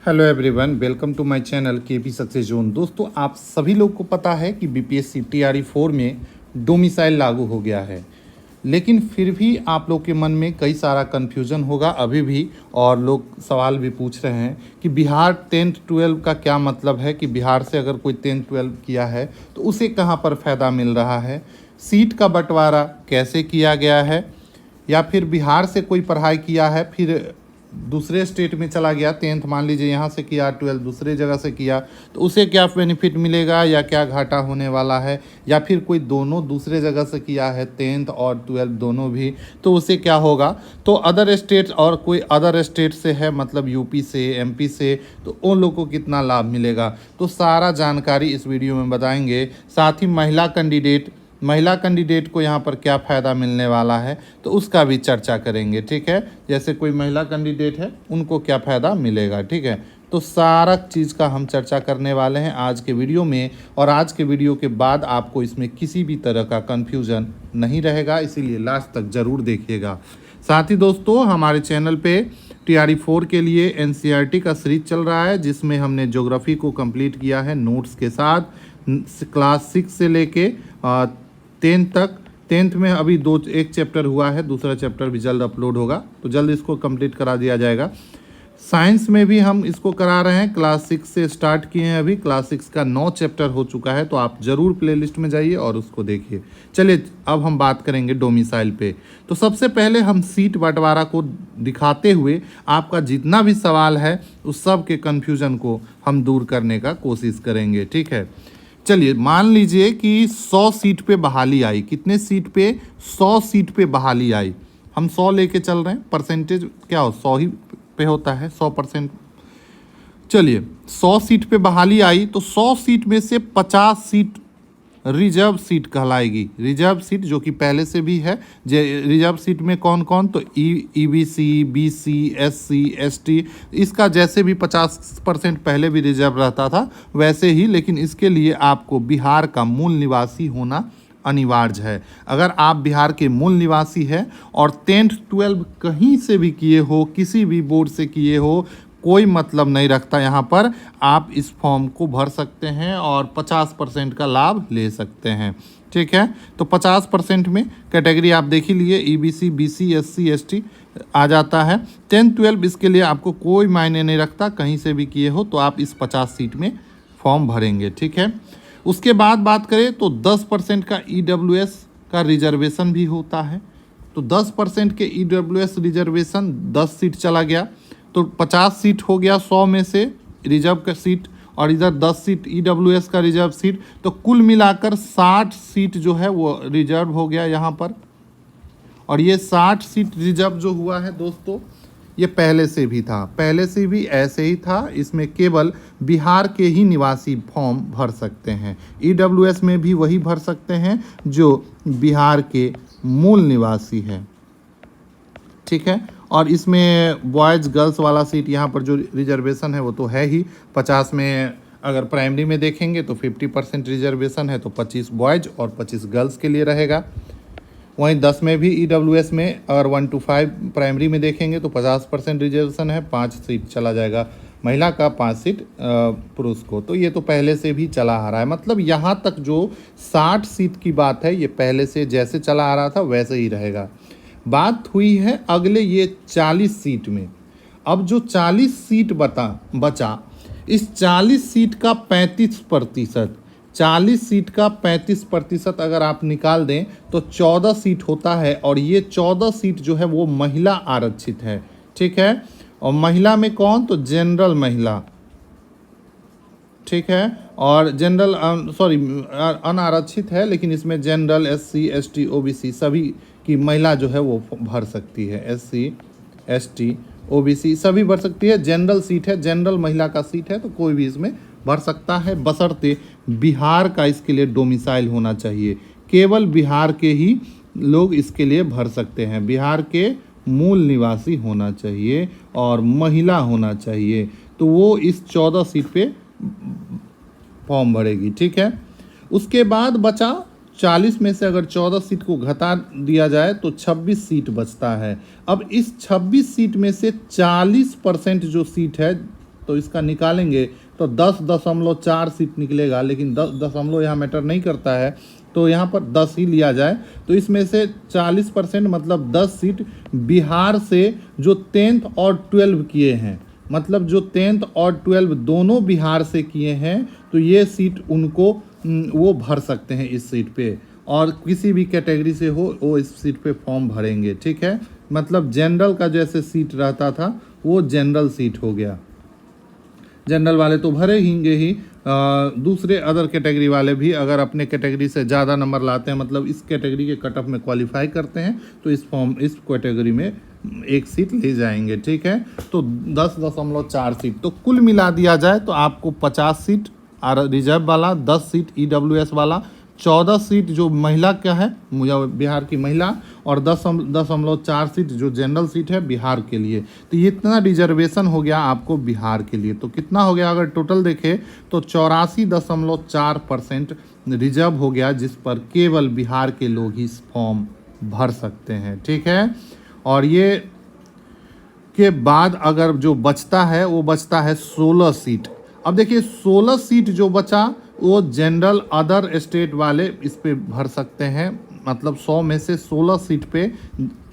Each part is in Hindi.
Hello everyone, welcome to my channel KP success zone. दोस्तों, आप सभी लोग को पता है कि बीपीएससी टीआरई 4 में डोमिसाइल लागू हो गया है, लेकिन फिर भी आप लोग के मन में कई सारा कन्फ्यूज़न होगा अभी भी, और लोग सवाल भी पूछ रहे हैं कि बिहार 10th 12 का क्या मतलब है, कि बिहार से अगर कोई 10th 12 किया है तो उसे कहाँ पर फ़ायदा मिल रहा है, सीट का बंटवारा कैसे किया गया है, या फिर बिहार से कोई पढ़ाई किया है फिर दूसरे स्टेट में चला गया, 10th मान लीजिए यहाँ से किया, 12th दूसरे जगह से किया तो उसे क्या बेनिफिट मिलेगा या क्या घाटा होने वाला है, या फिर कोई दोनों दूसरे जगह से किया है 10th और 12th दोनों भी, तो उसे क्या होगा। तो अदर स्टेट और कोई अदर स्टेट से है, मतलब यूपी से, एमपी से, तो उन लोगों को कितना लाभ मिलेगा, तो सारा जानकारी इस वीडियो में बताएंगे। साथ ही महिला कैंडिडेट को यहाँ पर क्या फ़ायदा मिलने वाला है तो उसका भी चर्चा करेंगे, ठीक है। जैसे कोई महिला कैंडिडेट है उनको क्या फ़ायदा मिलेगा, ठीक है। तो सारा चीज़ का हम चर्चा करने वाले हैं आज के वीडियो में, और आज के वीडियो के बाद आपको इसमें किसी भी तरह का कन्फ्यूज़न नहीं रहेगा, इसीलिए लास्ट तक ज़रूर देखिएगा। साथ ही दोस्तों, हमारे चैनल पे टीआरई 4 के लिए एनसीईआरटी का सीरीज चल रहा है, जिसमें हमने ज्योग्राफी को कंप्लीट किया है नोट्स के साथ, क्लास 6 से लेके 10th तक। 10th में अभी एक चैप्टर हुआ है, दूसरा चैप्टर भी जल्द अपलोड होगा, तो जल्द इसको कंप्लीट करा दिया जाएगा। साइंस में भी हम इसको करा रहे हैं, क्लास 6 से स्टार्ट किए हैं, अभी क्लास 6 का 9 चैप्टर हो चुका है, तो आप ज़रूर प्लेलिस्ट में जाइए और उसको देखिए। चलिए अब हम बात करेंगे डोमिसाइल पे। तो सबसे पहले हम सीट बंटवारा को दिखाते हुए आपका जितना भी सवाल है उस सब के कन्फ्यूज़न को हम दूर करने का कोशिश करेंगे, ठीक है। चलिए मान लीजिए कि 100 सीट पे बहाली आई। कितने सीट पे? 100 सीट पे बहाली आई। हम 100 लेके चल रहे हैं, परसेंटेज क्या हो, 100 ही पे होता है, 100%। चलिए 100 सीट पे बहाली आई तो 100 सीट में से 50 सीट रिजर्व सीट कहलाएगी। रिजर्व सीट जो कि पहले से भी है। रिजर्व सीट में कौन कौन? तो ईबीसी, बीसी, एससी, एसटी, इसका जैसे भी 50% पहले भी रिजर्व रहता था वैसे ही, लेकिन इसके लिए आपको बिहार का मूल निवासी होना अनिवार्य है। अगर आप बिहार के मूल निवासी हैं और 10th 12 कहीं से भी किए हो, किसी भी बोर्ड से किए हो, कोई मतलब नहीं रखता, यहाँ पर आप इस फॉर्म को भर सकते हैं और 50% का लाभ ले सकते हैं, ठीक है। तो 50% में कैटेगरी आप देख ही लिए, ईबीसी, बीसी, एससी, एसटी आ जाता है। 10th 12 इसके लिए आपको कोई मायने नहीं रखता, कहीं से भी किए हो तो आप इस 50 सीट में फॉर्म भरेंगे, ठीक है। उसके बाद बात करें तो 10% का ईडब्ल्यूएस का रिजर्वेशन भी होता है। तो 10% के ईडब्ल्यूएस रिजर्वेशन 10 सीट चला गया, तो 50 सीट हो गया 100 में से रिजर्व का सीट, और इधर 10 सीट ईडब्ल्यूएस का रिजर्व सीट, तो कुल मिलाकर 60 सीट जो है वो रिजर्व हो गया यहाँ पर। और ये 60 सीट रिजर्व जो हुआ है दोस्तों, ये पहले से भी था, पहले से भी ऐसे ही था। इसमें केवल बिहार के ही निवासी फॉर्म भर सकते हैं। ईडब्ल्यूएस में भी वही भर सकते हैं जो बिहार के मूल निवासी हैं, ठीक है। और इसमें बॉयज़ गर्ल्स वाला सीट यहाँ पर जो रिजर्वेशन है वो तो है ही। 50 में अगर प्राइमरी में देखेंगे तो 50% रिजर्वेशन है, तो 25 बॉयज़ और 25 गर्ल्स के लिए रहेगा। वहीं 10 में भी ईडब्ल्यूएस में अगर 1 to 5 प्राइमरी में देखेंगे तो 50% रिजर्वेशन है, 5 सीट चला जाएगा महिला का, 5 सीट पुरुष को। तो ये तो पहले से भी चला आ रहा है, मतलब यहाँ तक जो 60 सीट की बात है ये पहले से जैसे चला आ रहा था वैसे ही रहेगा। बात हुई है अगले ये 40 सीट में। अब जो 40 सीट बचा, इस 40 सीट का 35%, 40 सीट का 35% अगर आप निकाल दें तो 14 सीट होता है, और ये 14 सीट जो है वो महिला आरक्षित है, ठीक है। और महिला में कौन? तो जनरल महिला, ठीक है। और जनरल अनारक्षित है, लेकिन इसमें जनरल, एससी, एसटी, ओबीसी सभी की महिला जो है वो भर सकती है। एससी, एसटी, ओबीसी सभी भर सकती है। जनरल सीट है, जनरल महिला का सीट है, तो कोई भी इसमें भर सकता है, बशर्ते बिहार का इसके लिए डोमिसाइल होना चाहिए। केवल बिहार के ही लोग इसके लिए भर सकते हैं, बिहार के मूल निवासी होना चाहिए और महिला होना चाहिए, तो वो इस 14 सीट पे फॉर्म भरेगी, ठीक है। उसके बाद बचा 40 में से अगर 14 सीट को घटा दिया जाए तो 26 सीट बचता है। अब इस 26 सीट में से 40% जो सीट है तो इसका निकालेंगे तो 10.4 सीट निकलेगा, लेकिन 10 दशमलव यहाँ मैटर नहीं करता है, तो यहाँ पर 10 ही लिया जाए। तो इसमें से 40% मतलब 10 सीट बिहार से जो 10th और 12 किए हैं, मतलब जो 10th और 12 दोनों बिहार से किए हैं, तो ये सीट उनको वो भर सकते हैं इस सीट पे, और किसी भी कैटेगरी से हो वो इस सीट पे फॉर्म भरेंगे। ठीक है, मतलब जनरल का जैसे सीट रहता था वो जनरल सीट हो गया, जनरल वाले तो भरे हिंगे ही। दूसरे अदर कैटेगरी वाले भी अगर अपने कैटेगरी से ज़्यादा नंबर लाते हैं, मतलब इस कैटेगरी के कट ऑफ में क्वालिफाई करते हैं, तो इस कैटेगरी में एक सीट ले जाएंगे। ठीक है, तो 10.4 सीट, तो कुल मिला दिया जाए तो आपको 50 सीट रिजर्व वाला, 10 सीट EWS वाला, 14 सीट जो महिला का है बिहार की महिला, और 10.4 सीट जो जनरल सीट है बिहार के लिए। तो ये इतना रिजर्वेशन हो गया आपको बिहार के लिए। तो कितना हो गया अगर टोटल देखें तो 84.4% रिजर्व हो गया, जिस पर केवल बिहार के लोग ही फॉर्म भर सकते हैं। ठीक है, और ये के बाद अगर जो बचता है वो बचता है 16 सीट। अब देखिए 16 सीट जो बचा वो जनरल अदर स्टेट वाले इस पे भर सकते हैं, मतलब 100 में से 16 सीट पे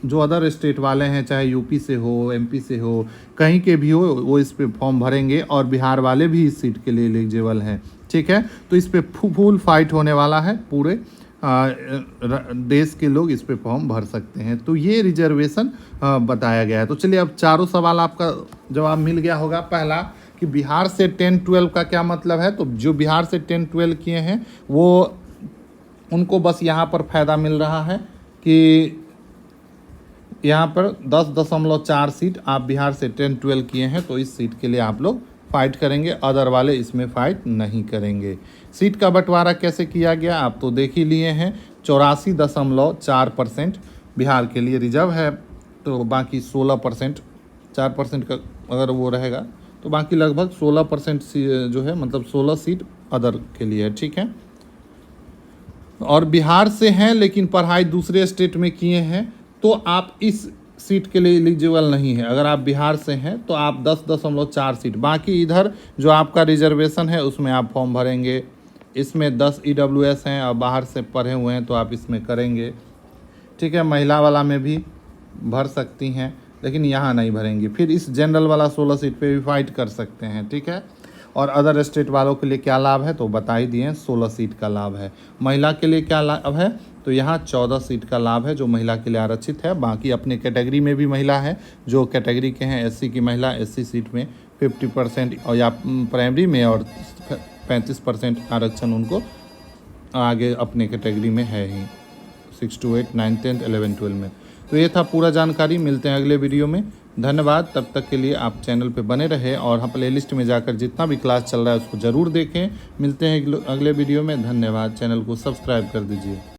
जो अदर स्टेट वाले हैं, चाहे यूपी से हो, MP से हो, कहीं के भी हो, वो इस पे फॉर्म भरेंगे, और बिहार वाले भी इस सीट के लिए एलिजिबल हैं। ठीक है, तो इस पे फुल फाइट होने वाला है, पूरे देश के लोग इस पे फॉर्म भर सकते हैं। तो ये रिजर्वेशन बताया गया है। तो चलिए अब चारों सवाल आपका जवाब मिल गया होगा। पहला कि बिहार से 10-12 का क्या मतलब है, तो जो बिहार से 10-12 किए हैं वो उनको बस यहाँ पर फ़ायदा मिल रहा है कि यहाँ पर 10.4 सीट आप बिहार से 10-12 किए हैं, तो इस सीट के लिए आप लोग फाइट करेंगे, अदर वाले इसमें फाइट नहीं करेंगे। सीट का बंटवारा कैसे किया गया आप तो देख ही लिए हैं। 84.4% बिहार के लिए रिजर्व है, तो बाकी 16%, 4% का अगर वो रहेगा तो बाकी लगभग 16% जो है, मतलब 16 सीट अदर के लिए है। ठीक है, और बिहार से हैं लेकिन पढ़ाई दूसरे स्टेट में किए हैं, तो आप इस सीट के लिए एलिजिबल नहीं है। अगर आप बिहार से हैं तो आप 10.4 सीट, बाकी इधर जो आपका रिजर्वेशन है उसमें आप फॉर्म भरेंगे। इसमें 10 EWS हैं और बाहर से पढ़े हुए हैं, तो आप इसमें करेंगे। ठीक है, महिला वाला में भी भर सकती हैं, लेकिन यहाँ नहीं भरेंगी। फिर इस जनरल वाला 16 सीट पे भी फाइट कर सकते हैं। ठीक है, और अदर स्टेट वालों के लिए क्या लाभ है तो बता ही दिए, 16 सीट का लाभ है। महिला के लिए क्या लाभ है, तो यहाँ 14 सीट का लाभ है जो महिला के लिए आरक्षित है। बाकी अपने कैटेगरी में भी महिला है, जो कैटेगरी के हैं SC की महिला SC सीट में 50% और या प्राइमरी में, और 35% आरक्षण उनको आगे अपने कैटेगरी में है ही, 6 to 8, 9, 10, 11, 12 में। तो ये था पूरा जानकारी। मिलते हैं अगले वीडियो में। धन्यवाद। तब तक के लिए आप चैनल पे बने रहे और हम प्लेलिस्ट में जाकर जितना भी क्लास चल रहा है उसको ज़रूर देखें। मिलते हैं अगले वीडियो में। धन्यवाद। चैनल को सब्सक्राइब कर दीजिए।